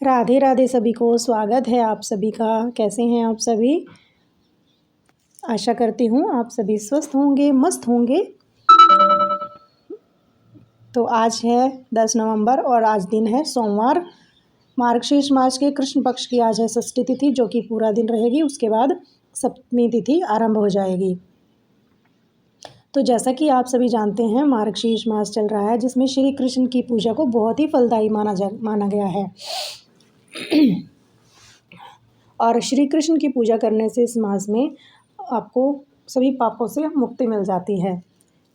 राधे राधे सभी को। स्वागत है आप सभी का। कैसे हैं आप सभी? आशा करती हूँ आप सभी स्वस्थ होंगे, मस्त होंगे। तो आज है 10 नवंबर और आज दिन है सोमवार। मार्गशीर्ष मास के कृष्ण पक्ष की आज है षष्ठी तिथि, जो कि पूरा दिन रहेगी। उसके बाद सप्तमी तिथि आरंभ हो जाएगी। तो जैसा कि आप सभी जानते हैं, मार्गशीर्ष मास चल रहा है, जिसमें श्री कृष्ण की पूजा को बहुत ही फलदायी माना गया है। और श्री कृष्ण की पूजा करने से इस मास में आपको सभी पापों से मुक्ति मिल जाती है।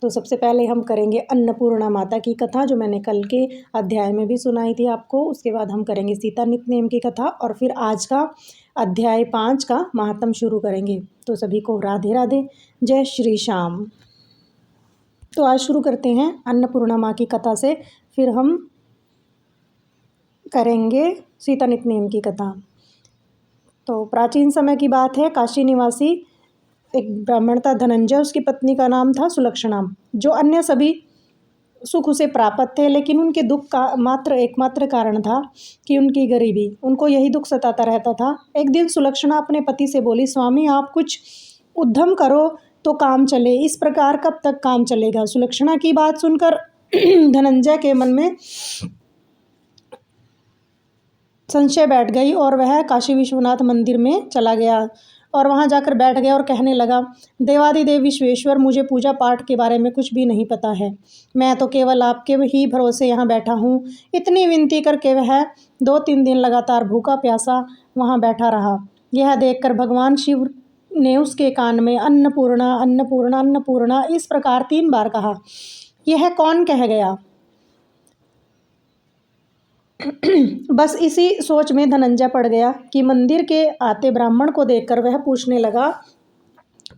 तो सबसे पहले हम करेंगे अन्नपूर्णा माता की कथा, जो मैंने कल के अध्याय में भी सुनाई थी आपको। उसके बाद हम करेंगे सीता नित्य की कथा और फिर आज का अध्याय 5 का महात्म शुरू करेंगे। तो सभी को राधे राधे, जय श्री श्याम। तो आज शुरू करते हैं अन्नपूर्णा माँ की कथा से, फिर हम करेंगे सीता नित्य की कथा। तो प्राचीन समय की बात है। काशी निवासी एक ब्राह्मण था धनंजय, उसकी पत्नी का नाम था सुलक्षणा, जो अन्य सभी सुख उसे प्राप्त थे, लेकिन उनके दुख का एकमात्र कारण था कि उनकी गरीबी। उनको यही दुख सताता रहता था। एक दिन सुलक्षणा अपने पति से बोली, स्वामी आप कुछ उद्यम करो तो काम चले, इस प्रकार कब तक काम चलेगा। सुलक्षणा की बात सुनकर धनंजय के मन में संशय बैठ गई और वह काशी विश्वनाथ मंदिर में चला गया और वहां जाकर बैठ गया और कहने लगा, देवादिदेव विश्वेश्वर, मुझे पूजा पाठ के बारे में कुछ भी नहीं पता है। मैं तो केवल आपके ही भरोसे यहाँ बैठा हूँ। इतनी विनती करके वह 2-3 दिन लगातार भूखा प्यासा वहाँ बैठा रहा। यह देखकर भगवान शिव ने उसके कान में अन्नपूर्णा अन्नपूर्णा अन्नपूर्णा इस प्रकार 3 बार कहा। यह कौन कह गया? बस इसी सोच में धनंजय पड़ गया कि मंदिर के आते ब्राह्मण को देखकर वह पूछने लगा,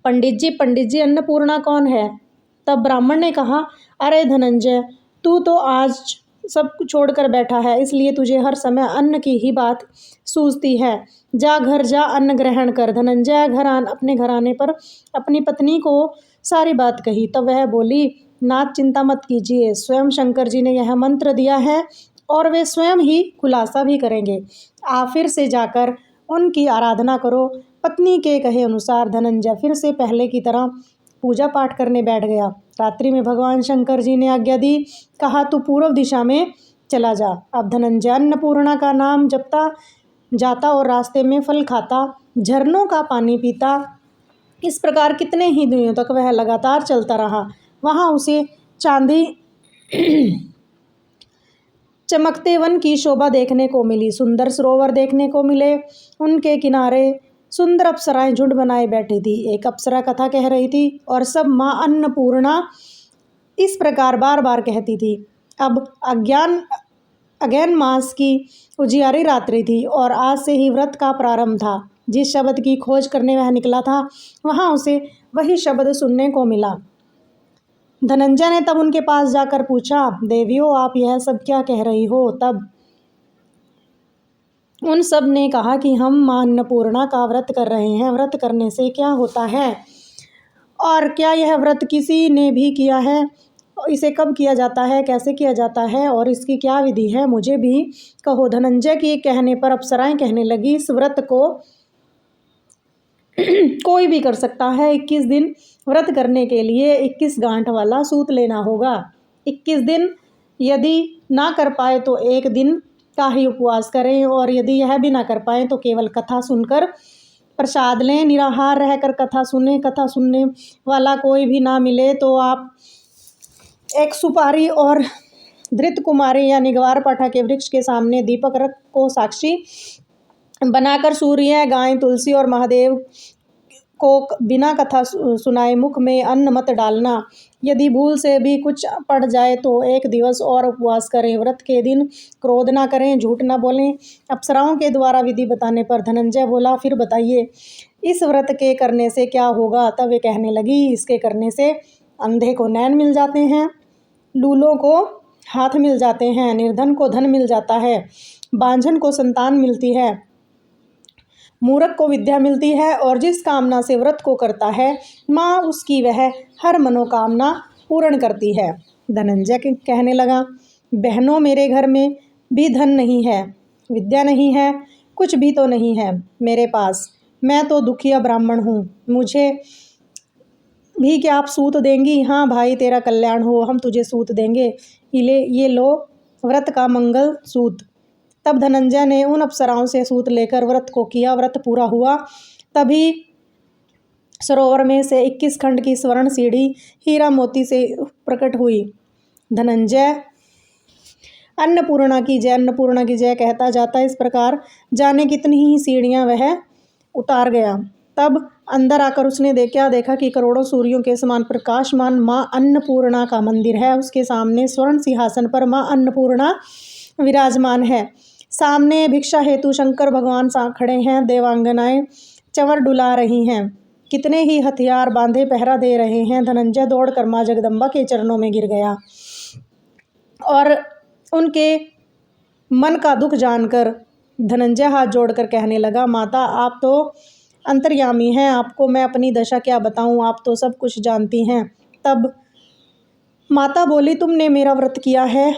पंडित जी अन्नपूर्णा कौन है? तब ब्राह्मण ने कहा, अरे धनंजय, तू तो आज सब छोड़कर बैठा है, इसलिए तुझे हर समय अन्न की ही बात सूझती है। जा घर जा, अन्न ग्रहण कर। धनंजय अपने घर आने पर अपनी पत्नी को सारी बात कही। तब वह बोली, नाथ चिंता मत कीजिए, स्वयं शंकर जी ने यह मंत्र दिया है और वे स्वयं ही खुलासा भी करेंगे। आप फिर से जाकर उनकी आराधना करो। पत्नी के कहे अनुसार धनंजय फिर से पहले की तरह पूजा पाठ करने बैठ गया। रात्रि में भगवान शंकर जी ने आज्ञा दी, कहा तू पूर्व दिशा में चला जा। अब धनंजय अन्नपूर्णा का नाम जपता जाता और रास्ते में फल खाता, झरनों का पानी पीता। इस प्रकार कितने ही दिनों तक वह लगातार चलता रहा। वहाँ उसे चांदी चमकते वन की शोभा देखने को मिली, सुंदर सरोवर देखने को मिले। उनके किनारे सुंदर अप्सराएं झुंड बनाए बैठी थी। एक अप्सरा कथा कह रही थी और सब माँ अन्नपूर्णा इस प्रकार बार बार कहती थी। अब अज्ञान मास की उजियारी रात्रि थी और आज से ही व्रत का प्रारंभ था। जिस शब्द की खोज करने वह निकला था, वहाँ उसे वही शब्द सुनने को मिला। धनंजय ने तब उनके पास जाकर पूछा, देवियों आप यह सब क्या कह रही हो? तब उन सब ने कहा कि हम मां अन्नपूर्णा का व्रत कर रहे हैं। व्रत करने से क्या होता है और क्या यह व्रत किसी ने भी किया है? इसे कब किया जाता है, कैसे किया जाता है और इसकी क्या विधि है? मुझे भी कहो। धनंजय के कहने पर अप्सराएं कहने लगी, इस व्रत को कोई भी कर सकता है। 21 दिन व्रत करने के लिए 21 गांठ वाला सूत लेना होगा। 21 दिन यदि ना कर पाए तो 1 दिन का ही उपवास करें और यदि यह भी ना कर पाए तो केवल कथा सुनकर प्रसाद लें। निराहार रहकर कथा सुने। कथा सुनने वाला कोई भी ना मिले तो आप एक सुपारी और धृत कुमारी यानी ग्वार पाठा के वृक्ष के सामने दीपक रख को साक्षी बनाकर सूर्य, गाय, तुलसी और महादेव को बिना कथा सुनाए मुख में अन्न मत डालना। यदि भूल से भी कुछ पड़ जाए तो 1 दिवस और उपवास करें। व्रत के दिन क्रोध ना करें, झूठ ना बोलें। अप्सराओं के द्वारा विधि बताने पर धनंजय बोला, फिर बताइए इस व्रत के करने से क्या होगा? तब वे कहने लगी, इसके करने से अंधे को नैन मिल जाते हैं, लूलों को हाथ मिल जाते हैं, निर्धन को धन मिल जाता है, बांझन को संतान मिलती है, मूर्ख को विद्या मिलती है और जिस कामना से व्रत को करता है माँ उसकी वह हर मनोकामना पूर्ण करती है। धनंजय कहने लगा, बहनों मेरे घर में भी धन नहीं है, विद्या नहीं है, कुछ भी तो नहीं है मेरे पास। मैं तो दुखिया ब्राह्मण हूँ, मुझे भी क्या आप सूत देंगी? हाँ भाई, तेरा कल्याण हो, हम तुझे सूत देंगे। ये लो व्रत का मंगल सूत। तब धनंजय ने उन अप्सराओं से सूत लेकर व्रत को किया। व्रत पूरा हुआ। तभी सरोवर में से 21 खंड की स्वर्ण सीढ़ी हीरा मोती से प्रकट हुई। धनंजय अन्नपूर्णा की जय, अन्नपूर्णा की जय कहता जाता। इस प्रकार जाने कितनी ही सीढ़ियां वह उतार गया। तब अंदर आकर उसने देखा कि करोड़ों सूर्यों के समान प्रकाशमान माँ अन्नपूर्णा का मंदिर है। उसके सामने स्वर्ण सिंहासन पर माँ अन्नपूर्णा विराजमान है। सामने भिक्षा हेतु शंकर भगवान खड़े हैं। देवांगनाएं चंवर डुला रही हैं। कितने ही हथियार बांधे पहरा दे रहे हैं। धनंजय दौड़कर माँ जगदम्बा के चरणों में गिर गया और उनके मन का दुख जानकर धनंजय हाथ जोड़कर कहने लगा, माता आप तो अंतर्यामी हैं, आपको मैं अपनी दशा क्या बताऊं, आप तो सब कुछ जानती हैं। तब माता बोली, तुमने मेरा व्रत किया है,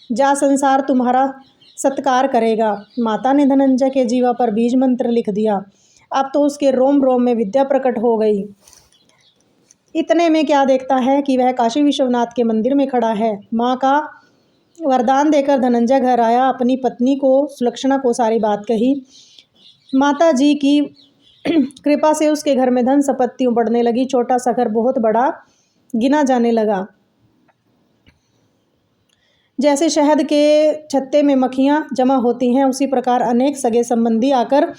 जा संसार तुम्हारा सत्कार करेगा। माता ने धनंजय के जीवा पर बीज मंत्र लिख दिया। अब तो उसके रोम रोम में विद्या प्रकट हो गई। इतने में क्या देखता है कि वह काशी विश्वनाथ के मंदिर में खड़ा है। माँ का वरदान देकर धनंजय घर आया। अपनी पत्नी को सुलक्षणा को सारी बात कही। माता जी की कृपा से उसके घर में धन संपत्ति बढ़ने लगी। छोटा सा घर बहुत बड़ा गिना जाने लगा। जैसे शहद के छत्ते में मक्खियाँ जमा होती हैं, उसी प्रकार अनेक सगे संबंधी आकर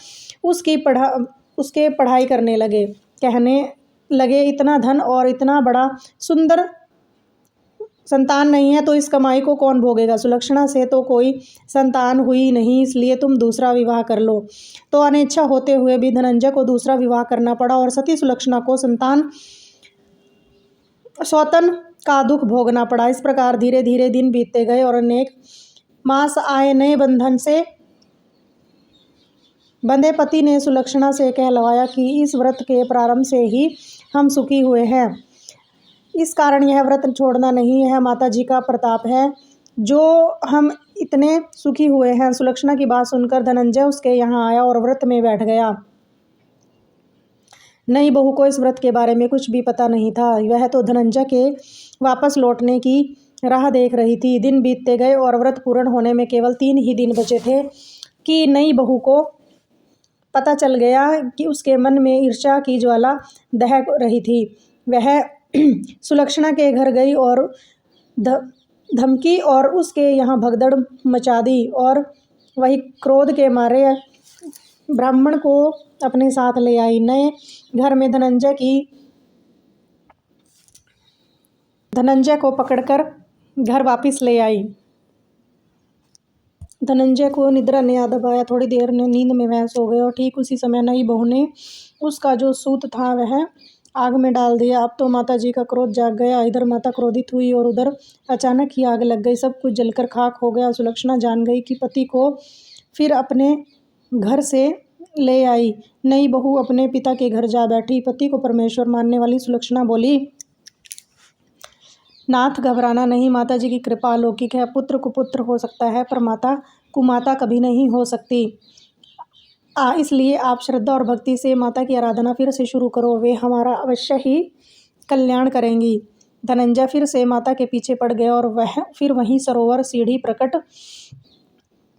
उसके पढ़ाई करने लगे। कहने लगे, इतना धन और इतना बड़ा सुंदर संतान नहीं है तो इस कमाई को कौन भोगेगा? सुलक्षणा से तो कोई संतान हुई नहीं, इसलिए तुम दूसरा विवाह कर लो। तो अनिच्छा होते हुए भी धनंजय को दूसरा विवाह करना पड़ा और सती सुलक्षणा को संतान सौतन का दुख भोगना पड़ा। इस प्रकार धीरे धीरे दिन बीतते गए और अनेक मास आए। नए बंधन से बंधे पति ने सुलक्षणा से कहलवाया कि इस व्रत के प्रारंभ से ही हम सुखी हुए हैं, इस कारण यह व्रत छोड़ना नहीं है। माता जी का प्रताप है जो हम इतने सुखी हुए हैं। सुलक्षणा की बात सुनकर धनंजय उसके यहाँ आया और व्रत में बैठ गया। नई बहू को इस व्रत के बारे में कुछ भी पता नहीं था। वह तो धनंजय के वापस लौटने की राह देख रही थी। दिन बीतते गए और व्रत पूर्ण होने में केवल 3 ही दिन बचे थे कि नई बहू को पता चल गया कि उसके मन में ईर्ष्या की ज्वाला दहक रही थी। वह सुलक्षणा के घर गई और धमकी और उसके यहाँ भगदड़ मचा दी और वही क्रोध के मारे ब्राह्मण को अपने साथ ले आई। नए घर में धनंजय को पकड़कर घर वापस ले आई। धनंजय को निद्रा ने आ दबाया। थोड़ी देर में नींद में वह सो गया और ठीक उसी समय नई बहू ने उसका जो सूत था वह आग में डाल दिया। अब तो माता जी का क्रोध जाग गया। इधर माता क्रोधित हुई और उधर अचानक ही आग लग गई। सब कुछ जलकर खाक हो गया। सुलक्षणा जान गई कि पति को फिर अपने घर से ले आई। नई बहू अपने पिता के घर जा बैठी। पति को परमेश्वर मानने वाली सुलक्षणा बोली, नाथ घबराना नहीं, माता जी की कृपा अलौकिक है। पुत्र कुपुत्र हो सकता है पर माता कुमाता कभी नहीं हो सकती। इसलिए आप श्रद्धा और भक्ति से माता की आराधना फिर से शुरू करो, वे हमारा अवश्य ही कल्याण करेंगी। धनंजय फिर से माता के पीछे पड़ गया और वह फिर वहीं सरोवर सीढ़ी प्रकट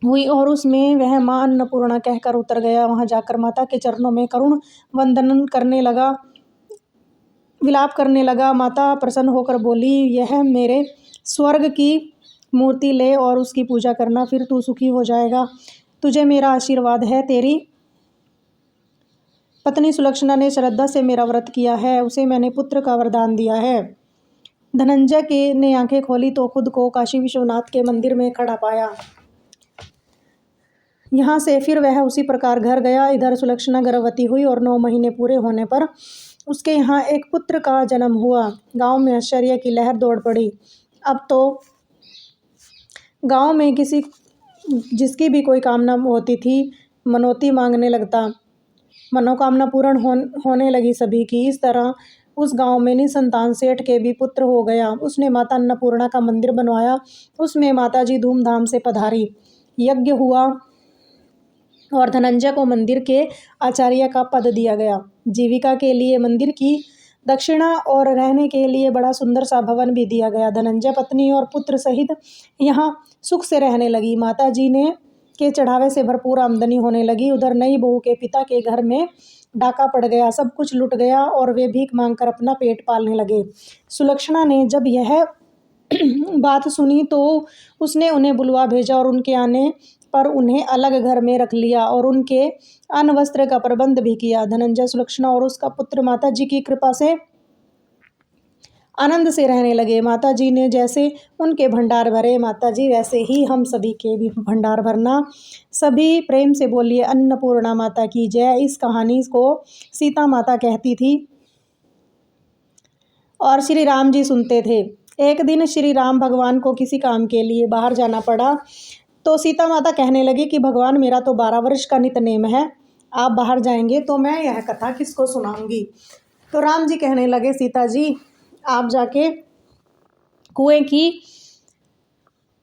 हुई और उसमें वह माँ अन्नपूर्णा कहकर उतर गया। वहां जाकर माता के चरणों में करुण वंदन करने लगा, विलाप करने लगा। माता प्रसन्न होकर बोली, यह मेरे स्वर्ग की मूर्ति ले और उसकी पूजा करना, फिर तू सुखी हो जाएगा। तुझे मेरा आशीर्वाद है। तेरी पत्नी सुलक्षणा ने श्रद्धा से मेरा व्रत किया है, उसे मैंने पुत्र का वरदान दिया है। धनंजय ने आंखें खोली तो खुद को काशी विश्वनाथ के मंदिर में खड़ा पाया। यहाँ से फिर वह उसी प्रकार घर गया। इधर सुलक्षणा गर्भवती हुई और 9 महीने पूरे होने पर उसके यहाँ एक पुत्र का जन्म हुआ। गांव में आश्चर्य की लहर दौड़ पड़ी। अब तो गांव में जिसकी भी कोई कामना होती थी मनौती मांगने लगता। मनोकामना पूर्ण होने लगी सभी की। इस तरह उस गांव में निसंतान सेठ के भी पुत्र हो गया। उसने माता अन्नपूर्णा का मंदिर बनवाया। उसमें माता जी धूमधाम से पधारी। यज्ञ हुआ और धनंजय को मंदिर के आचार्य का पद दिया गया। जीविका के लिए मंदिर की दक्षिणा और रहने के लिए बड़ा सुंदर सा भवन भी दिया गया। धनंजय पत्नी और पुत्र सहित यहाँ सुख से रहने लगी। माता जी ने के चढ़ावे से भरपूर आमदनी होने लगी। उधर नई बहू के पिता के घर में डाका पड़ गया, सब कुछ लुट गया और वे भीख मांगकर अपना पेट पालने लगे। सुलक्षणा ने जब यह बात सुनी तो उसने उन्हें बुलवा भेजा और उनके आने पर उन्हें अलग घर में रख लिया और उनके अन्न वस्त्र का प्रबंध भी किया। धनंजय, सुलक्षणा और उसका पुत्र माता जी की कृपा से आनंद से रहने लगे। माता जी ने जैसे उनके भंडार भरे, माता जी वैसे ही हम सभी के भी भंडार भरना। सभी प्रेम से बोलिए अन्नपूर्णा माता की जय। इस कहानी को सीता माता कहती थी और श्री राम जी सुनते थे। एक दिन श्री राम भगवान को किसी काम के लिए बाहर जाना पड़ा तो सीता माता कहने लगी कि भगवान, मेरा तो 12 वर्ष का नितनेम है, आप बाहर जाएंगे तो मैं यह कथा किसको सुनाऊंगी। तो राम जी कहने लगे, सीता जी आप जाके कुएं की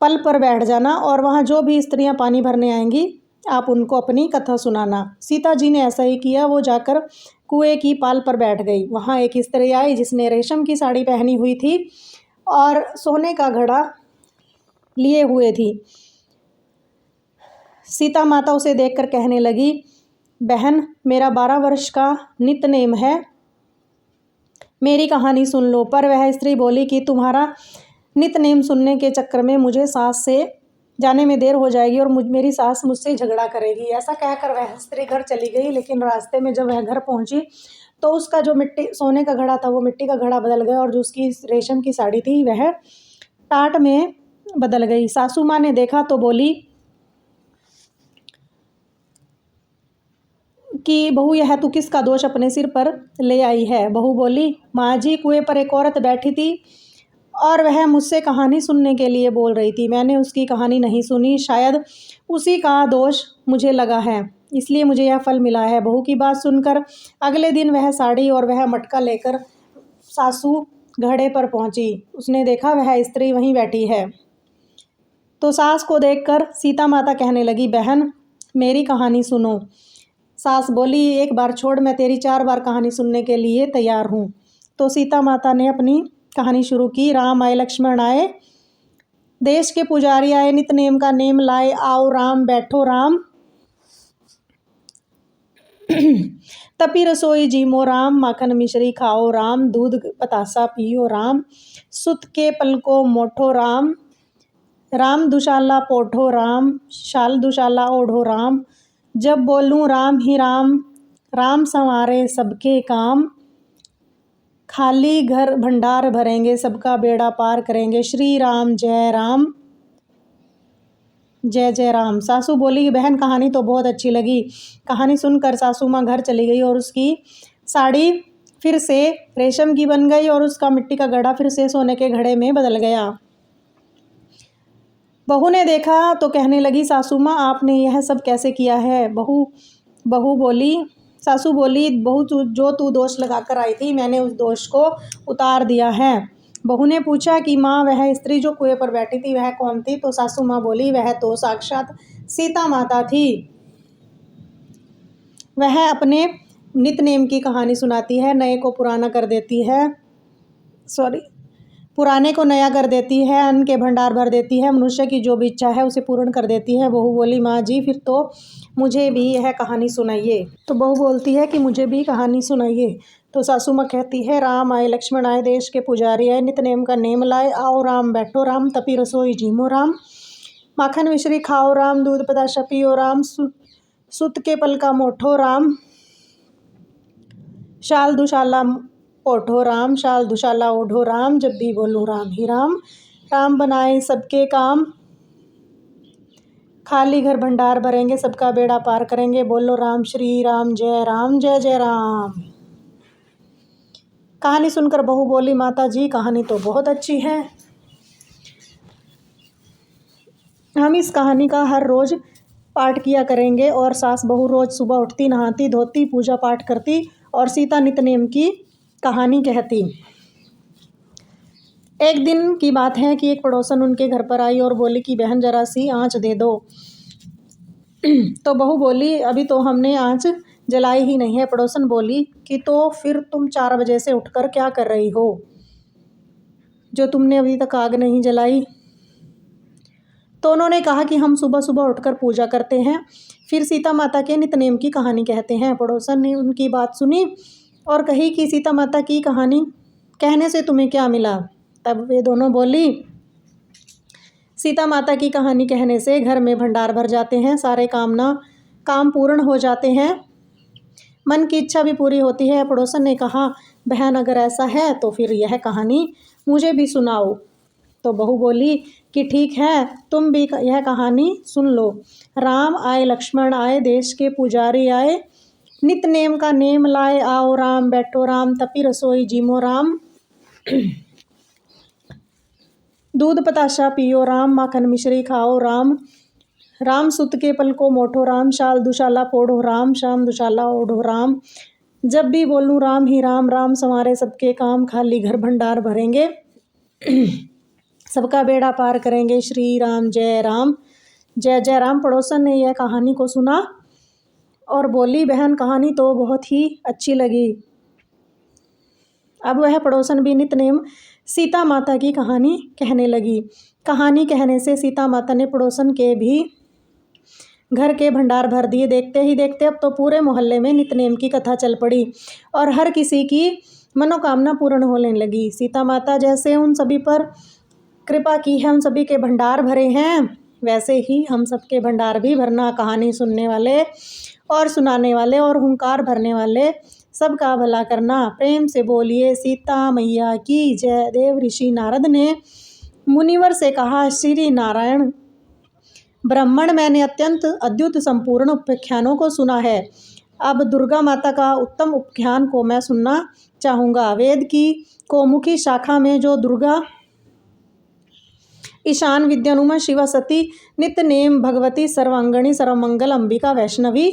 पल पर बैठ जाना और वहाँ जो भी स्त्रियां पानी भरने आएंगी आप उनको अपनी कथा सुनाना। सीता जी ने ऐसा ही किया। वो जाकर कुएं की पाल पर बैठ गई। वहाँ एक स्त्री आई जिसने रेशम की साड़ी पहनी हुई थी और सोने का घड़ा लिए हुए थी। सीता माता उसे देखकर कहने लगी, बहन, मेरा 12 वर्ष का नितनेम है, मेरी कहानी सुन लो। पर वह स्त्री बोली कि तुम्हारा नितनेम सुनने के चक्कर में मुझे सास से जाने में देर हो जाएगी और मेरी सास मुझसे झगड़ा करेगी। ऐसा कहकर वह स्त्री घर चली गई। लेकिन रास्ते में जब वह घर पहुंची तो उसका जो सोने का घड़ा था वो मिट्टी का घड़ा बदल गया और जो उसकी रेशम की साड़ी थी वह टाट में बदल गई। सासू माँ ने देखा तो बोली कि बहू, यह तू किसका दोष अपने सिर पर ले आई है। बहू बोली, माँ जी, कुएं पर एक औरत बैठी थी और वह मुझसे कहानी सुनने के लिए बोल रही थी। मैंने उसकी कहानी नहीं सुनी, शायद उसी का दोष मुझे लगा है, इसलिए मुझे यह फल मिला है। बहू की बात सुनकर अगले दिन वह साड़ी और वह मटका लेकर सासू घड़े पर पहुंची। उसने देखा वह स्त्री वहीं बैठी है। तो सास को देखकर सीता माता कहने लगी, बहन, मेरी कहानी सुनो। सास बोली, एक बार छोड़, मैं तेरी 4 बार कहानी सुनने के लिए तैयार हूँ। तो सीता माता ने अपनी कहानी शुरू की। राम आए, लक्ष्मण आए, देश के पुजारी आए, नितनेम का नेम लाए, आओ राम बैठो राम, तपी रसोई जीमो राम, माखन मिश्री खाओ राम, दूध बतासा पियो राम, सुत के पलको मोठो राम, राम दुशाला पोठो राम, शाल दुशाला ओढ़ो राम, जब बोलूँ राम ही राम, राम संवारे सबके काम, खाली घर भंडार भरेंगे, सबका बेड़ा पार करेंगे, श्री राम जय राम, जय जय राम। सासू बोली, बहन, कहानी तो बहुत अच्छी लगी। कहानी सुनकर सासू माँ घर चली गई और उसकी साड़ी फिर से रेशम की बन गई और उसका मिट्टी का घड़ा फिर से सोने के घड़े में बदल गया। बहू ने देखा तो कहने लगी, सासू माँ, आपने यह सब कैसे किया है। सासू बोली, बहू, जो तू दोष लगा कर आई थी, मैंने उस दोष को उतार दिया है। बहू ने पूछा कि माँ, वह स्त्री जो कुएं पर बैठी थी वह कौन थी। तो सासू माँ बोली, वह तो साक्षात सीता माता थी। वह अपने नितनेम की कहानी सुनाती है, नए को पुराना कर देती है, पुराने को नया कर देती है, अन्न के भंडार भर देती है, मनुष्य की जो भी इच्छा है उसे पूर्ण कर देती है। बहू बोली, माँ जी, फिर तो मुझे भी यह कहानी सुनाइए। तो बहू बोलती है कि मुझे भी कहानी सुनाइए। तो सासू माँ कहती है, राम आए, लक्ष्मण आए, देश के पुजारी आए, नितनेम का नेम लाए, आओ राम बैठो राम, तपी रसोई जीमो राम, माखन मिश्री खाओ राम, दूध बताशा पियो राम, सुत के पल का मोठो राम, शाल दुशाला ओढ़ो राम, शाल दुशाला ओढ़ो राम, जब भी बोलूँ राम ही राम, राम बनाए सबके काम, खाली घर भंडार भरेंगे, सबका बेड़ा पार करेंगे, बोलो राम श्री राम जय जय राम। कहानी सुनकर बहू बोली, माता जी, कहानी तो बहुत अच्छी है, हम इस कहानी का हर रोज़ पाठ किया करेंगे। और सास बहू रोज़ सुबह उठती, नहाती धोती, पूजा पाठ करती और सीता नितनेम की कहानी कहती। एक दिन की बात है कि एक पड़ोसन उनके घर पर आई और बोली कि बहन, जरा सी आँच दे दो। तो बहू बोली, अभी तो हमने आँच जलाई ही नहीं है। पड़ोसन बोली कि तो फिर तुम 4 बजे से उठकर क्या कर रही हो, जो तुमने अभी तक आग नहीं जलाई। तो उन्होंने कहा कि हम सुबह सुबह उठकर पूजा करते हैं, फिर सीता माता के नित्यनेम की कहानी कहते हैं। पड़ोसन ने उनकी बात सुनी और कही कि सीता माता की कहानी कहने से तुम्हें क्या मिला। तब वे दोनों बोली, सीता माता की कहानी कहने से घर में भंडार भर जाते हैं, सारे काम पूर्ण हो जाते हैं, मन की इच्छा भी पूरी होती है। पड़ोसन ने कहा, बहन अगर ऐसा है तो फिर यह कहानी मुझे भी सुनाओ। तो बहू बोली कि ठीक है, तुम भी यह कहानी सुन लो। राम आए, लक्ष्मण आए, देश के पुजारी आए, नित नेम का नेम लाए, आओ राम बैठो राम, तपी रसोई जीमो राम, दूध पताशा पियो राम, माखन मिश्री खाओ राम, राम सुत के पल को मोठो राम, शाल दुशाला पोढ़ो राम, शाम दुशाला ओढ़ो राम, जब भी बोलूँ राम ही राम, राम संवारे सबके काम, खाली घर भंडार भरेंगे, सबका बेड़ा पार करेंगे, श्री राम जय राम, जय जय राम। पड़ोसन ने यह कहानी को सुना और बोली, बहन कहानी तो बहुत ही अच्छी लगी। अब वह पड़ोसन भी नित्यनेम सीता माता की कहानी कहने लगी। कहानी कहने से सीता माता ने पड़ोसन के भी घर के भंडार भर दिए। देखते ही देखते अब तो पूरे मोहल्ले में नित्यनेम की कथा चल पड़ी और हर किसी की मनोकामना पूर्ण होने लगी। सीता माता जैसे उन सभी पर कृपा की है, उन सभी के भंडार भरे हैं, वैसे ही हम सबके भंडार भी भरना। कहानी सुनने वाले और सुनाने वाले और हुंकार भरने वाले सबका भला करना। प्रेम से बोलिए सीता मैया की जय। देव ऋषि नारद ने मुनिवर से कहा, श्री नारायण ब्राह्मण, मैंने अत्यंत अद्भुत संपूर्ण उपाख्यानों को सुना है। अब दुर्गा माता का उत्तम उपाख्यान को मैं सुनना चाहूँगा। वेद की कौमुखी शाखा में जो दुर्गा, ईशान, विद्यानुमा, शिवा, सती, नित्य नेम, भगवती, सर्वांगणी, सर्वमंगल, अंबिका, वैष्णवी,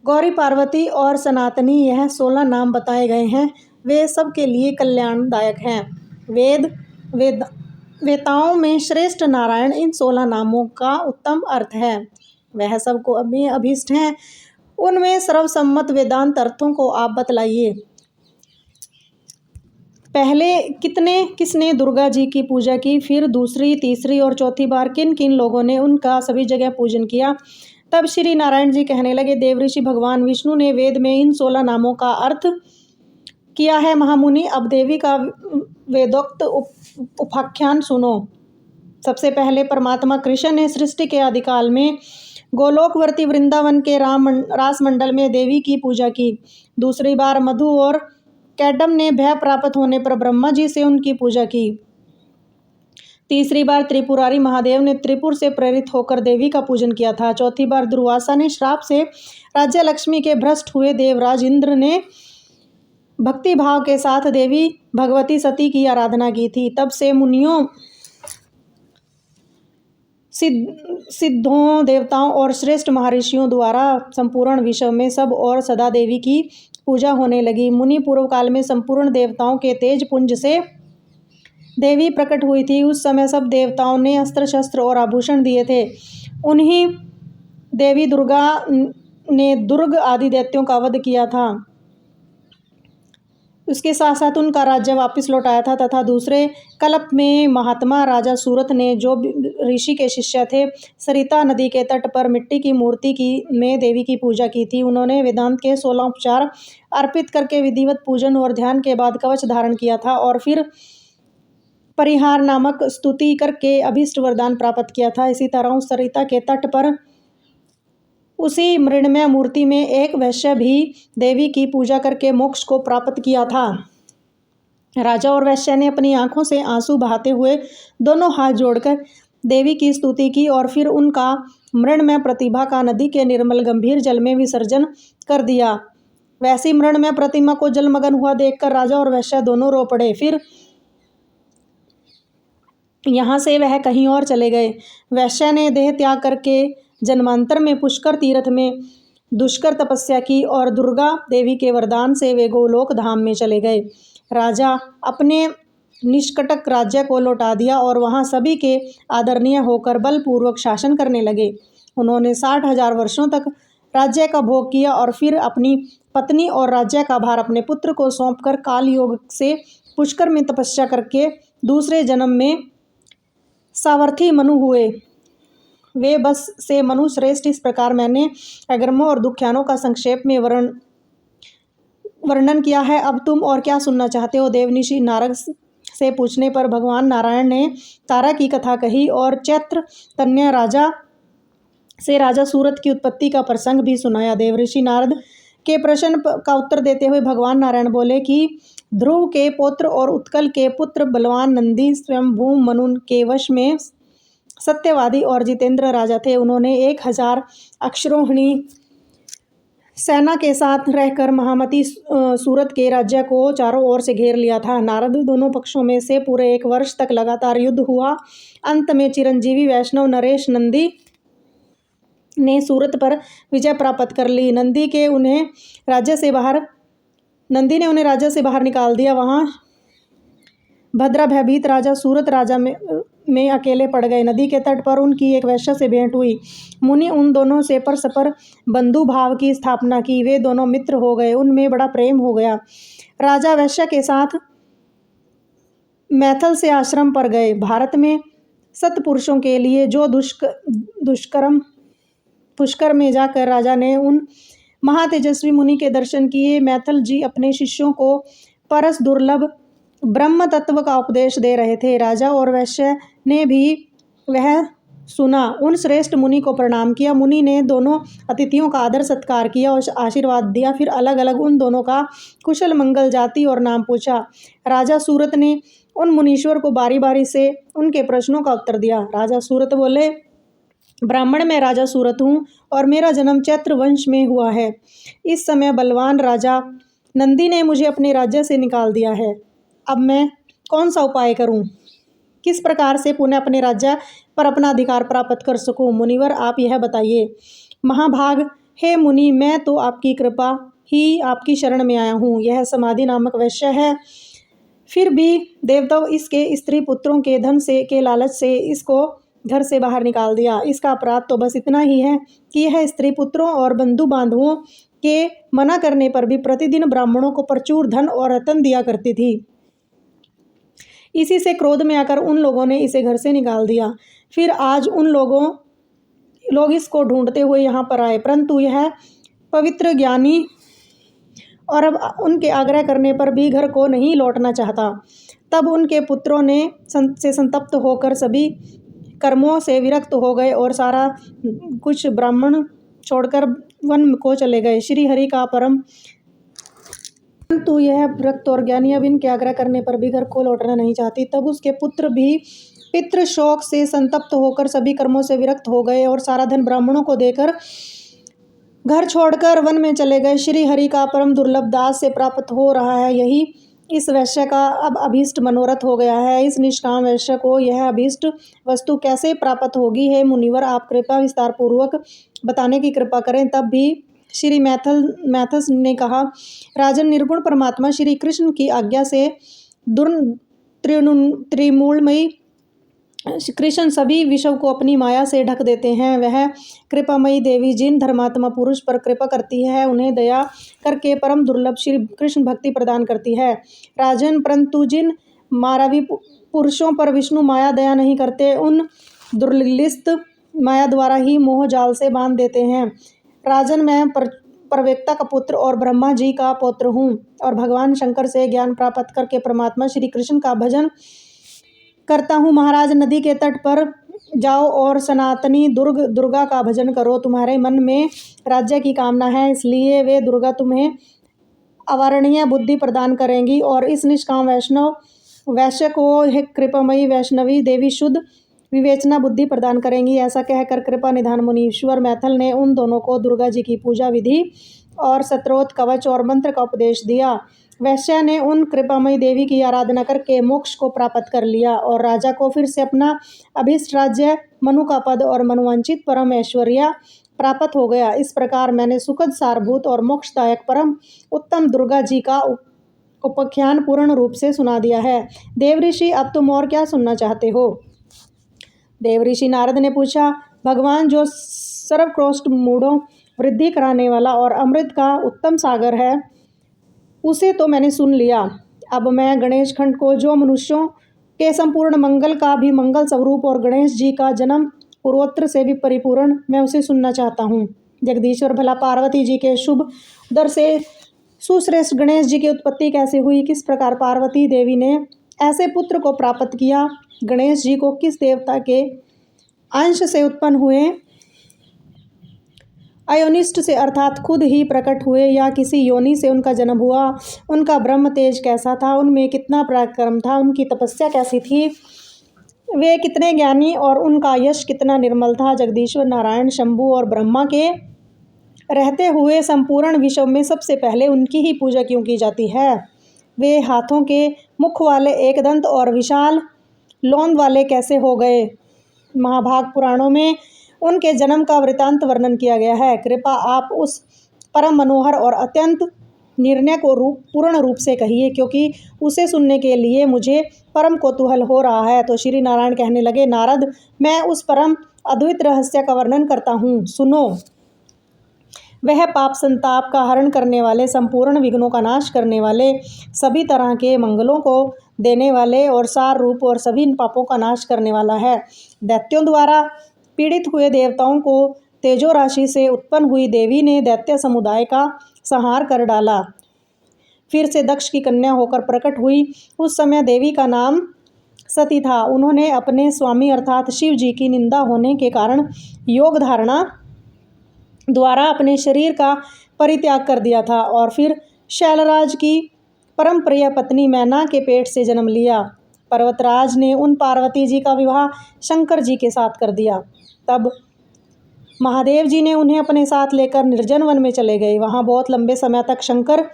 गौरी, पार्वती और सनातनी, यह 16 नाम बताए गए हैं। वे सब के लिए कल्याणदायक हैं। वेताओं में श्रेष्ठ नारायण इन 16 नामों का उत्तम अर्थ है। वह सबको अभीष्ट हैं। उनमें सर्वसम्मत वेदांत अर्थों को आप बतलाइए। पहले किसने दुर्गा जी की पूजा की, फिर दूसरी, तीसरी और चौथी बार किन किन लोगों ने उनका सभी जगह पूजन किया। तब श्री नारायण जी कहने लगे, देवऋषि भगवान विष्णु ने वेद में इन 16 नामों का अर्थ किया है। महामुनि, अब देवी का वेदोक्त उपाख्यान सुनो। सबसे पहले परमात्मा कृष्ण ने सृष्टि के आदिकाल में गोलोकवर्ती वृंदावन के रास मंडल में देवी की पूजा की। दूसरी बार मधु और कैडम ने भय प्राप्त होने पर ब्रह्मा जी से उनकी पूजा की। तीसरी बार त्रिपुरारी महादेव ने त्रिपुर से प्रेरित होकर देवी का पूजन किया था। चौथी बार दुर्वासा ने श्राप से राज्य लक्ष्मी के भ्रष्ट हुए देवराज इंद्र ने भक्ति भाव के साथ देवी भगवती सती की आराधना की थी। तब से मुनियों, सिद्धों, देवताओं और श्रेष्ठ महर्षियों द्वारा संपूर्ण विश्व में सब और सदा देवी की पूजा होने लगी। मुनि पूर्व काल में संपूर्ण देवताओं के तेज पुंज से देवी प्रकट हुई थी। उस समय सब देवताओं ने अस्त्र शस्त्र और आभूषण दिए थे। उन्हीं देवी दुर्गा ने दुर्ग आदि दैत्यों का वध किया था। उसके साथ साथ उनका राज्य वापस लौटाया था तथा दूसरे कल्प में महात्मा राजा सूरत ने, जो ऋषि के शिष्य थे, सरिता नदी के तट पर मिट्टी की मूर्ति में देवी की पूजा की थी। उन्होंने वेदांत के 16 उपचार अर्पित करके विधिवत पूजन और ध्यान के बाद कवच धारण किया था और फिर परिहार नामक स्तुति करके अभीष्ट वरदान प्राप्त किया था। इसी तरह उस सरिता के तट पर उसी मृण्मय मूर्ति में एक वैश्य भी देवी की पूजा करके मोक्ष को प्राप्त किया था। राजा और वैश्य ने अपनी आंखों से आंसू बहाते हुए दोनों हाथ जोड़कर देवी की स्तुति की और फिर उनका मृण्मय प्रतिभा का नदी के निर्मल गंभीर जल में विसर्जन कर दिया। वैसी मृण्मय प्रतिमा को जलमग्न हुआ देखकर राजा और वैश्य दोनों रो पड़े। फिर यहाँ से वह कहीं और चले गए। वैश्य ने देह त्याग करके जन्मांतर में पुष्कर तीर्थ में दुष्कर तपस्या की और दुर्गा देवी के वरदान से वे गोलोक धाम में चले गए। राजा अपने निष्कटक राज्य को लौटा दिया और वहाँ सभी के आदरणीय होकर बलपूर्वक शासन करने लगे। उन्होंने 60,000 वर्षों तक राज्य का भोग किया और फिर अपनी पत्नी और राज्य का भार अपने पुत्र को सौंपकर काल योग से पुष्कर में तपस्या करके दूसरे जन्म में सावर्थी मनु हुए। वे बस से मनु श्रेष्ठ। इस प्रकार मैंने अगर्मों और दुख्यानों का संक्षेप में वर्णन किया है। अब तुम और क्या सुनना चाहते हो? देवऋषि नारद से पूछने पर भगवान नारायण ने तारा की कथा कही और चैत्र तन्य राजा से राजा सूरत की उत्पत्ति का प्रसंग भी सुनाया। देवऋषि नारद के प्रश्न का उत्तर देते हुए भगवान नारायण बोले कि ध्रुव के पुत्र और उत्कल के पुत्र बलवान नंदी स्वयंभू मनु के वश में सत्यवादी और जितेंद्र राजा थे। उन्होंने 1000 अक्षरोहिणी सेना के साथ रहकर महामती सूरत के राज्य को चारों ओर से घेर लिया था। नारद दोनों पक्षों में से पूरे 1 वर्ष तक लगातार युद्ध हुआ। अंत में चिरंजीवी वैष्णव नरेश नंदी ने सूरत पर विजय प्राप्त कर ली। नंदी ने उन्हें राज्य से बाहर निकाल दिया। वहां भद्रा भयभीत राजा सूरत राजा में अकेले पड़ गए। नदी के तट पर उनकी एक वैश्य से भेंट हुई। मुनि उन दोनों से परस्पर बंधु भाव की स्थापना की। वे दोनों मित्र हो गए। उनमें बड़ा प्रेम हो गया। राजा वैश्य के साथ मैथल से आश्रम पर गए। भारत में सत्पुरुषों के लिए जो पुष्कर में जाकर राजा ने उन महातेजस्वी मुनि के दर्शन किए। मैथल जी अपने शिष्यों को परस दुर्लभ ब्रह्म तत्व का उपदेश दे रहे थे। राजा और वैश्य ने भी वह सुना। उन श्रेष्ठ मुनि को प्रणाम किया। मुनि ने दोनों अतिथियों का आदर सत्कार किया और आशीर्वाद दिया। फिर अलग अलग उन दोनों का कुशल मंगल, जाति और नाम पूछा। राजा सूरत ने उन मुनीश्वर को बारी बारी से उनके प्रश्नों का उत्तर दिया। राजा सूरत बोले, ब्राह्मण मैं राजा सूरत हूँ और मेरा जन्म चैत्र वंश में हुआ है। इस समय बलवान राजा नंदी ने मुझे अपने राज्य से निकाल दिया है। अब मैं कौन सा उपाय करूं? किस प्रकार से पुनः अपने राज्य पर अपना अधिकार प्राप्त कर सकूं? मुनिवर आप यह बताइए। महाभाग हे मुनि, मैं तो आपकी कृपा ही आपकी शरण में आया हूँ। यह समाधि नामक वैश्य है। फिर भी देवताओं इसके स्त्री पुत्रों के धन से के लालच से इसको घर से बाहर निकाल दिया। इसका अपराध तो बस इतना ही है कि यह स्त्री पुत्रों और बंधु बांधवों के मना करने पर भी प्रतिदिन ब्राह्मणों को प्रचुर धन और रत्न दिया करती थी। इसी से क्रोध में आकर उन लोगों ने इसे घर से निकाल दिया। फिर आज लोग इसको ढूंढते हुए यहाँ पर आए, परंतु यह पवित्र ज्ञानी और अब उनके आग्रह करने पर भी घर को नहीं लौटना चाहता। तब उनके पुत्रों ने संतप्त होकर सभी कर्मों से विरक्त हो गए और सारा कुछ ब्राह्मण छोड़कर वन को चले गए। श्री हरि का परम परंतु यह भक्त और ज्ञानी अब इनके आग्रह करने पर भी घर को लौटना नहीं चाहती। तब उसके पुत्र भी पितृ शोक से संतप्त होकर सभी कर्मों से विरक्त हो गए और सारा धन ब्राह्मणों को देकर घर छोड़कर वन में चले गए। श्री हरि का परम दुर्लभ दास से प्राप्त हो रहा है, यही इस वैश्य का अब अभीष्ट मनोरथ हो गया है। इस निष्काम वैश्य को यह अभीष्ट वस्तु कैसे प्राप्त होगी? हे मुनिवर, आप कृपा विस्तार पूर्वक बताने की कृपा करें। तब भी श्री मैथस ने कहा, राजन, निर्गुण परमात्मा श्री कृष्ण की आज्ञा से त्रिमूलमयी कृष्ण सभी विश्व को अपनी माया से ढक देते हैं। वह कृपामयी देवी जिन धर्मात्मा पुरुष पर कृपा करती है उन्हें दया करके परम दुर्लभ श्री कृष्ण भक्ति प्रदान करती है। राजन, परंतु जिन मानवी पुरुषों पर विष्णु माया दया नहीं करते, उन दुर्लिस्त माया द्वारा ही मोह जाल से बांध देते हैं। राजन, मैं प्रवेक्ता का पुत्र और ब्रह्मा जी का पौत्र हूँ और भगवान शंकर से ज्ञान प्राप्त करके परमात्मा श्री कृष्ण का भजन करता हूँ। महाराज, नदी के तट पर जाओ और सनातनी दुर्गा का भजन करो। तुम्हारे मन में राज्य की कामना है, इसलिए वे दुर्गा तुम्हें अवारणीय बुद्धि प्रदान करेंगी और इस निष्काम वैश्य को कृपामयी वैष्णवी देवी शुद्ध विवेचना बुद्धि प्रदान करेंगी। ऐसा कहकर कृपा निधान मुनीश्वर मैथल ने उन दोनों को दुर्गा जी की पूजा विधि और सत्रोत कवच और मंत्र का उपदेश दिया। वैश्य ने उन कृपामयी देवी की आराधना करके मोक्ष को प्राप्त कर लिया और राजा को फिर से अपना अभीष्ट राज्य, मनु का पद और मनोवांछित परम ऐश्वर्य प्राप्त हो गया। इस प्रकार मैंने सुखद, सारभूत और मोक्षदायक परम उत्तम दुर्गा जी का उपाख्यान पूर्ण रूप से सुना दिया है। देवऋषि, अब तुम और क्या सुनना चाहते हो? देवऋषि नारद ने पूछा, भगवान जो सर्वोत्कृष्ट मूढ़ों वृद्धि कराने वाला और अमृत का उत्तम सागर है, उसे तो मैंने सुन लिया। अब मैं गणेश खंड को, जो मनुष्यों के संपूर्ण मंगल का भी मंगल स्वरूप और गणेश जी का जन्म पूर्वोत्तर से भी परिपूर्ण, मैं उसे सुनना चाहता हूँ। जगदीश्वर, भला पार्वती जी के शुभ उदर से सुश्रेष्ठ गणेश जी की उत्पत्ति कैसे हुई? किस प्रकार पार्वती देवी ने ऐसे पुत्र को प्राप्त किया? गणेश जी को किस देवता के अंश से उत्पन्न हुए? अयोनिष्ट से अर्थात खुद ही प्रकट हुए या किसी योनि से उनका जन्म हुआ? उनका ब्रह्म तेज कैसा था? उनमें कितना पराक्रम था? उनकी तपस्या कैसी थी? वे कितने ज्ञानी और उनका यश कितना निर्मल था? जगदीश्वर, नारायण, शंभु और ब्रह्मा के रहते हुए संपूर्ण विश्व में सबसे पहले उनकी ही पूजा क्यों की जाती है? वे हाथों के मुख वाले, एक दंत और विशाल लोंद वाले कैसे हो गए? महाभारत पुराणों में उनके जन्म का वृतांत वर्णन किया गया है। कृपा आप उस परम मनोहर और अत्यंत निर्णय को पूर्ण रूप से कहिए, क्योंकि उसे सुनने के लिए मुझे परम कौतूहल हो रहा है। तो श्री नारायण कहने लगे, नारद, मैं उस परम अद्भुत रहस्य का वर्णन करता हूँ, सुनो। वह पाप संताप का हरण करने वाले, संपूर्ण विघ्नों का नाश करने वाले, सभी तरह के मंगलों को देने वाले और सार रूप और सभी पापों का नाश करने वाला है। दैत्यों द्वारा पीड़ित हुए देवताओं को तेजो राशि से उत्पन्न हुई देवी ने दैत्य समुदाय का संहार कर डाला। फिर से दक्ष की कन्या होकर प्रकट हुई। उस समय देवी का नाम सती था। उन्होंने अपने स्वामी अर्थात शिव जी की निंदा होने के कारण योग धारणा द्वारा अपने शरीर का परित्याग कर दिया था और फिर शैलराज की परम प्रिय पत्नी मैना के पेट से जन्म लिया। पर्वतराज ने उन पार्वती जी का विवाह शंकर जी के साथ कर दिया। तब महादेव जी ने उन्हें अपने साथ लेकर निर्जन वन में चले गए। वहाँ बहुत लंबे समय तक शंकर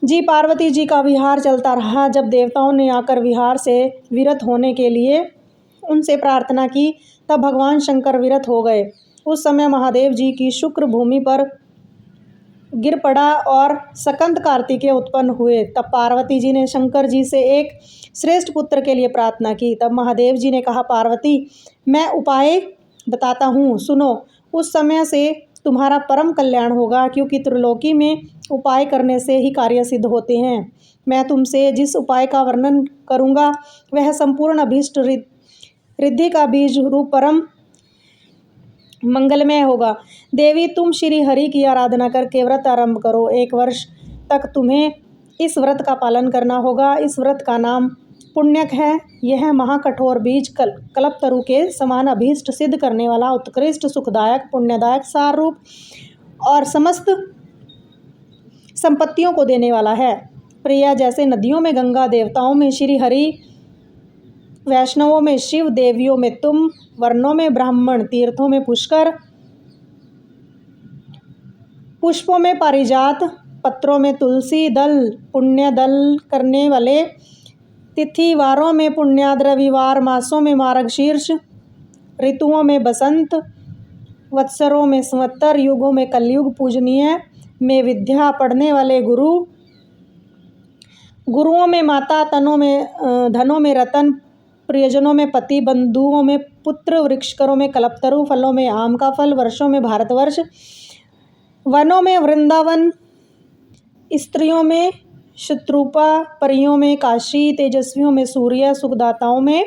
जी पार्वती जी का विहार चलता रहा। जब देवताओं ने आकर विहार से विरत होने के लिए उनसे प्रार्थना की, तब भगवान शंकर विरत हो गए। उस समय महादेव जी की शुक्र भूमि पर गिर पड़ा और सकंद कार्तिकेय उत्पन्न हुए। तब पार्वती जी ने शंकर जी से एक श्रेष्ठ पुत्र के लिए प्रार्थना की। तब महादेव जी ने कहा, पार्वती, मैं उपाय बताता हूँ, सुनो। उस समय से तुम्हारा परम कल्याण होगा, क्योंकि त्रिलोकी में उपाय करने से ही कार्य सिद्ध होते हैं। मैं तुमसे जिस उपाय का वर्णन करूँगा वह संपूर्ण अभीष्ट रिद्धि का बीज रूप परम मंगलमय होगा। देवी, तुम श्री हरि की आराधना करके व्रत आरंभ करो। 1 वर्ष तक तुम्हें इस व्रत का पालन करना होगा। इस व्रत का नाम पुण्यक है। यह महाकठोर बीज कल्पतरु के समान अभीष्ट सिद्ध करने वाला, उत्कृष्ट, सुखदायक, पुण्यदायक, सार रूप और समस्त संपत्तियों को देने वाला है। प्रिया, जैसे नदियों में गंगा, देवताओं में श्री हरि, वैष्णवों में शिव, देवियों में तुम, वर्णों में ब्राह्मण, तीर्थों में पुष्कर, पुष्पों में पारिजात, पत्रों में तुलसी दल, पुण्य दल करने वाले, तिथिवारों में पुण्याद, रविवार, मासों में मार्गशीर्ष, ऋतुओं में बसंत, वत्सरों में संवत्सर, युगों में कलयुग, पूजनीय में विद्या पढ़ने वाले गुरु, गुरुओं में माता, धनों में रतन, प्रियजनों में पति, बंधुओं में पुत्र, वृक्षकरों में कल्पतरु, फलों में आम का फल, वर्षों में भारतवर्ष, वनों में वृंदावन, स्त्रियों में शत्रुपा, परियों में काशी, तेजस्वियों में सूर्य, सुखदाताओं में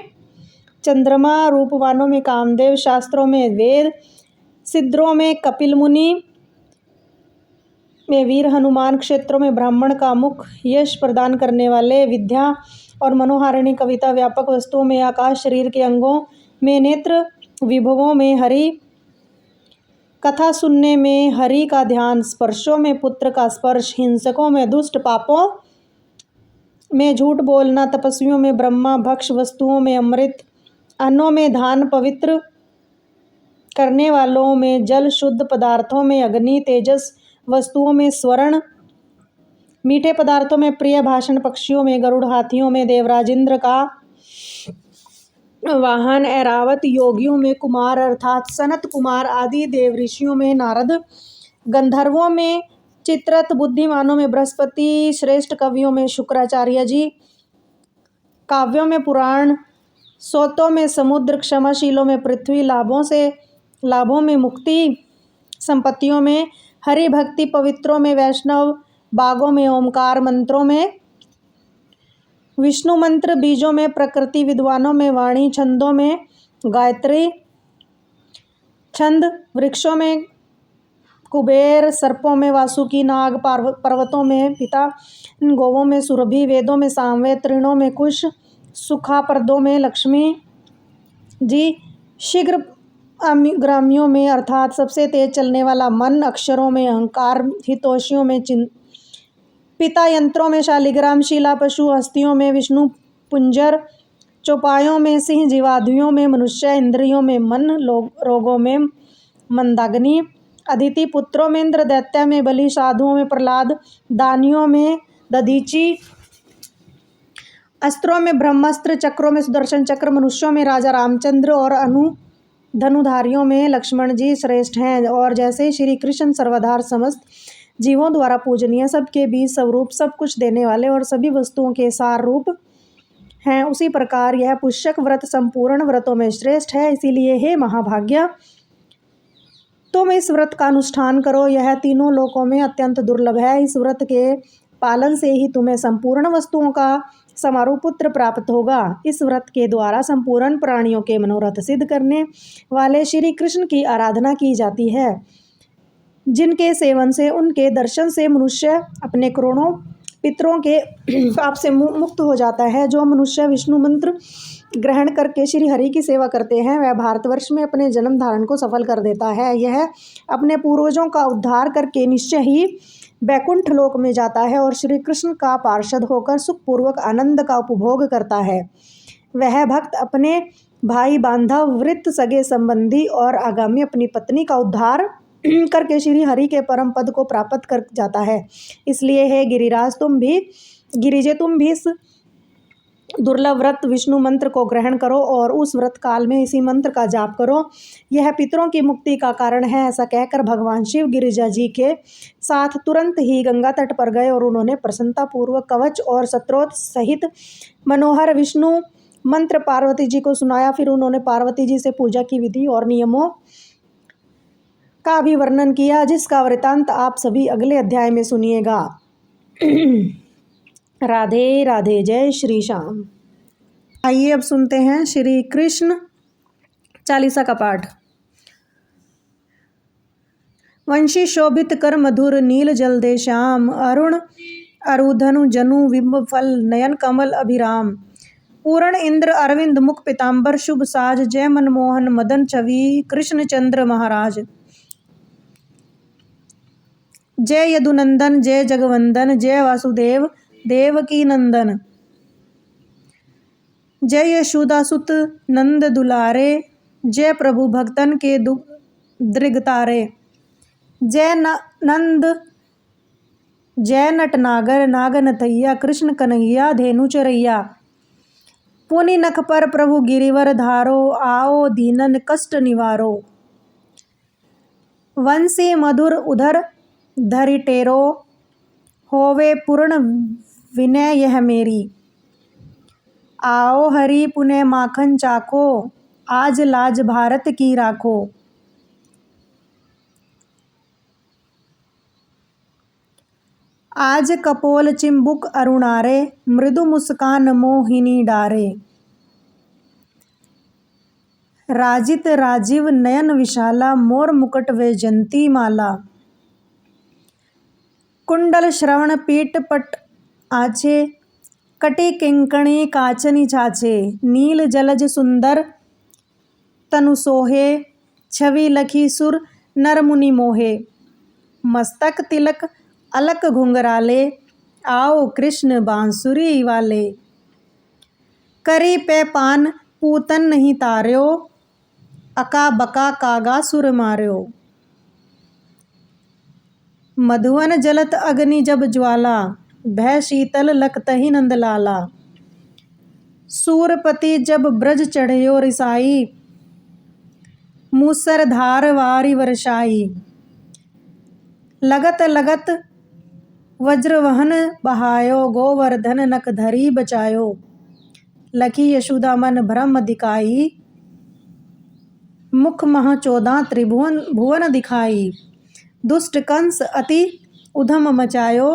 चंद्रमा, रूपवानों में कामदेव, शास्त्रों में वेद, सिद्धों में कपिल मुनि, में वीर हनुमान, क्षेत्रों में ब्राह्मण का मुख, यश प्रदान करने वाले, विद्या और मनोहारिणी कविता, व्यापक वस्तुओं में आकाश, शरीर के अंगों में नेत्र, विभवों में हरि, कथा सुनने में हरि का ध्यान, स्पर्शों में पुत्र का स्पर्श, हिंसकों में दुष्ट, पापों में झूठ बोलना, तपस्वियों में ब्रह्मा, भक्ष वस्तुओं में अमृत, अन्नों में धान, पवित्र करने वालों में जल, शुद्ध पदार्थों में अग्नि, तेजस वस्तुओं में स्वर्ण, मीठे पदार्थों में प्रिय भाषण, पक्षियों में गरुड़, हाथियों में देवराज इंद्र का वाहन ऐरावत, योगियों में कुमार अर्थात सनत कुमार आदि, देव ऋषियों में नारद, गंधर्वों में चित्रत, बुद्धिमानों में बृहस्पति, श्रेष्ठ कवियों में शुक्राचार्य जी, काव्यों में पुराण, सोतों में समुद्र, क्षमाशीलों में पृथ्वी, लाभों में मुक्ति, संपत्तियों में हरि भक्ति, पवित्रों में वैष्णव, बागों में ओमकार, मंत्रों में विष्णु मंत्र, बीजों में प्रकृति, विद्वानों में वाणी, छंदों में गायत्री छंद, वृक्षों में कुबेर, सर्पों में वासुकी नाग, पर्वतों में पिता, गोवों में सुरभि, वेदों में सामवेद, तृणों में कुश, सुखापर्दों में लक्ष्मी जी, शीघ्र ग्रामियों में अर्थात सबसे तेज चलने वाला मन, अक्षरों में अहंकार, हितोषियों में पिता, यंत्रों में शालिग्राम, शिला, पशु, हस्तियों में विष्णु पुंजर, चौपायों में सिंह, जीवादियों में मनुष्य, इंद्रियों में मन, रोगों में मंदाग्नि, अदिति, पुत्रों में इंद्र, दैत्य में बलि, साधुओं में प्रहलाद, दानियों में दधीची, अस्त्रों में ब्रह्मास्त्र, चक्रों में सुदर्शन चक्र, मनुष्यों में राजा रामचंद्र और धनुधारियों में लक्ष्मण जी श्रेष्ठ हैं। और जैसे श्री कृष्ण सर्वाधार समस्त जीवों द्वारा पूजनीय, सबके बीच स्वरूप, सब कुछ देने वाले और सभी वस्तुओं के सार रूप हैं, उसी प्रकार यह पुष्यक व्रत संपूर्ण व्रतों में श्रेष्ठ है। इसीलिए हे महाभाग्य, तुम इस व्रत का अनुष्ठान करो, यह तीनों लोकों में अत्यंत दुर्लभ है। इस व्रत के पालन से ही तुम्हें संपूर्ण वस्तुओं का समारोह पुत्र प्राप्त होगा। इस व्रत के द्वारा संपूर्ण प्राणियों के मनोरथ सिद्ध करने वाले श्री कृष्ण की आराधना की जाती है, जिनके सेवन से, उनके दर्शन से मनुष्य अपने करोड़ों पितरों के पाप से मुक्त हो जाता है। जो मनुष्य विष्णु मंत्र ग्रहण करके श्री हरि की सेवा करते हैं, वह भारतवर्ष में अपने जन्म धारण को सफल कर देता है। यह अपने पूर्वजों का उद्धार करके निश्चय ही वैकुंठ लोक में जाता है और श्री कृष्ण का पार्षद होकर सुखपूर्वक आनंद का उपभोग करता है। वह भक्त अपने भाई, बांधव, वृत्त, सगे संबंधी और आगामी अपनी पत्नी का उद्धार करके श्री हरि के परम पद को प्राप्त कर जाता है। इसलिए हे गिरिराज, तुम भी इस दुर्लभ व्रत विष्णु मंत्र को ग्रहण करो और उस व्रत काल में इसी मंत्र का जाप करो। यह पितरों की मुक्ति का कारण है। ऐसा कहकर भगवान शिव गिरिजा जी के साथ तुरंत ही गंगा तट पर गए और उन्होंने प्रसन्नता पूर्वक कवच और स्तोत्र सहित मनोहर विष्णु मंत्र पार्वती जी को सुनाया। फिर उन्होंने पार्वती जी से पूजा की विधि और नियमों का भी वर्णन किया, जिसका वृतांत आप सभी अगले अध्याय में सुनिएगा। राधे राधे, जय श्री श्याम। आइए अब सुनते हैं श्री कृष्ण चालीसा का पाठ। वंशी शोभित कर मधुर नील जल दे श्याम, अरुण अरुधनु जनु विमफल नयन कमल अभिराम। पूर्ण इंद्र अरविंद मुख पीताम्बर शुभ साज, जय मनमोहन मदन छवि कृष्ण चंद्र महाराज। जय यदुनंदन जय जगवंदन, जय वासुदेव देवकी नंदन। जय यशोदासुत नंद दुलारे, जय प्रभु भक्तन के दृगतारे। जय नंद जय नटनागर नागनथैया, कृष्ण कन्हैया धेनु चरैया। पुनि नख पर प्रभु गिरिवर धारो, आओ दीनन कष्ट निवारो। वंशी मधुर उधर धरि टेरो, होवे पूर्ण विनय यह मेरी। आओ हरि पुने माखन चाखो, आज लाज भारत की राखो। आज कपोल चिंबुक अरुणारे, मृदु मुस्कान मोहिनी डारे। राजित राजीव नयन विशाला, मोर मुकुट वैजयंती माला। कुंडल श्रवण पीठ पट आछे, कटी किंकणी काचनी छाछे। नील जलज सुंदर तनु सोहे, छवि लखी सुर नर मुनि मोहे। मस्तक तिलक अलक घुंघराले, आओ कृष्ण बांसुरी वाले। करी पे पान पूतन नहीं तार्यो, अका बका कागा सुर मार्यो। मधुवन जलत अग्नि जब ज्वाला, भय शीतल लखतहि नंदलाला। सूरपति जब ब्रज चढ़यो रिसाई, मूसर धार वारी वर्षाई। लगत लगत वज्रवहन बहायो, गोवर्धन नख धरी बचायो। लखी यशोदा मन भ्रम दिखाई, मुख मह 14 त्रिभुवन भुवन दिखाई। दुष्ट कंस अति उधम मचायो,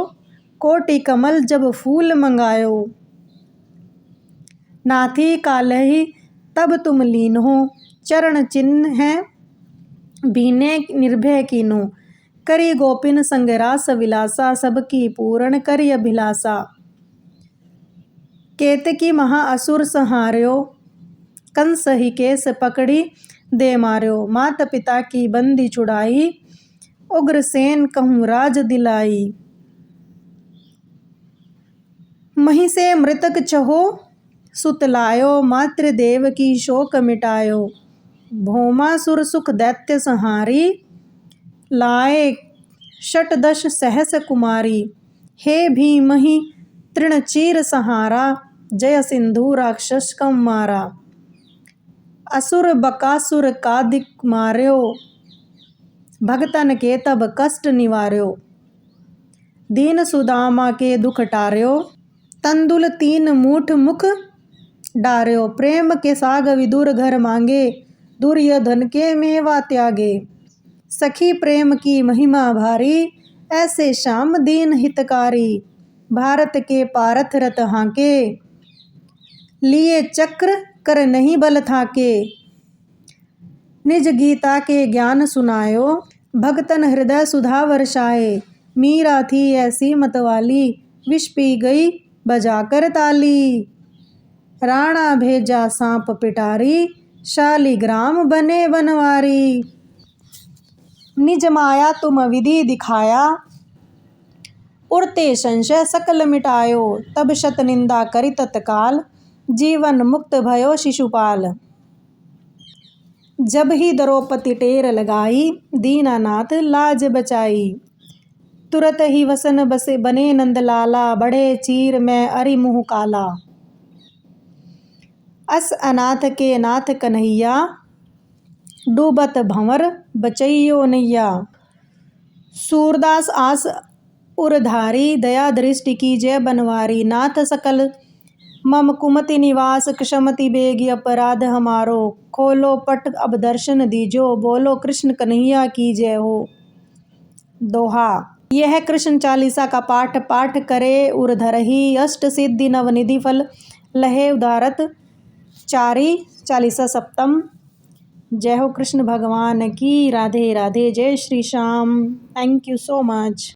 कोटि कमल जब फूल मंगायो। नाथी कालहि तब तुम लीन हो, चरण चिन्ह है बीने निर्भय कीनो। करी गोपिन संग रास विलासा, सबकी पूर्ण करी अभिलाषा। केतकी महा असुर संहार्यो, कंस ही केस पकड़ी दे मार्यो। माता पिता की बंदी छुड़ाई, उग्रसेन कहूँ राज दिलाई। मही से मृतक छहो सुत लायो, मातृदेव की शोक मिटायो। भौमासुर सुख दैत्य संहारी, लाए षटदश सहस कुमारी। हे भीमहि तृणचीर संहारा, जय सिंधु राक्षस कम मारा। असुर बकासुर कादिक मार्यो, भगतन के तब कष्ट निवार्यो। दीन सुदामा के दुख टार्यो, तंदुल 3 मूठ मुख डार्यो। प्रेम के साग विदुर घर मांगे, दुर्योधन के मेवा त्यागे। सखी प्रेम की महिमा भारी, ऐसे श्याम दीन हितकारी। भारत के पारथ रथ हांके, लिए चक्र कर नहीं बल थाके। निज गीता के ज्ञान सुनायो, भगतन हृदय सुधा वर्षाए। मीरा थी ऐसी मतवाली, विष पी गई बजाकर ताली। राणा भेजा सांप पिटारी, शालिग्राम बने बनवारी। निज माया तुम विधि दिखाया, उड़ते संशय सकल मिटायो। तब शत निंदा करी तत्काल, जीवन मुक्त भयो शिशुपाल। जब ही द्रौपदी टेर लगाई, दीनानाथ लाज बचाई। तुरत ही वसन बसे बने नंदलाला, बढ़े चीर में अरि मुँह काला। अस अनाथ के नाथ कन्हैया, डूबत भंवर बचैयो नैया। सूरदास आस उरधारी, दया दृष्टि कीजय बनवारी। नाथ सकल मम कुमति निवास, क्षमति बेगी अपराध हमारो। खोलो पट अब दर्शन दीजो, बोलो कृष्ण कन्हैया की जय हो। दोहा। यह कृष्ण चालीसा का पाठ करे उरधरहि, अष्ट सिद्धि नवनिधि फल लहे उदारत चारी। चालीसा सप्तम। जय हो कृष्ण भगवान की। राधे राधे। जय Shri Shyam. Thank you so much.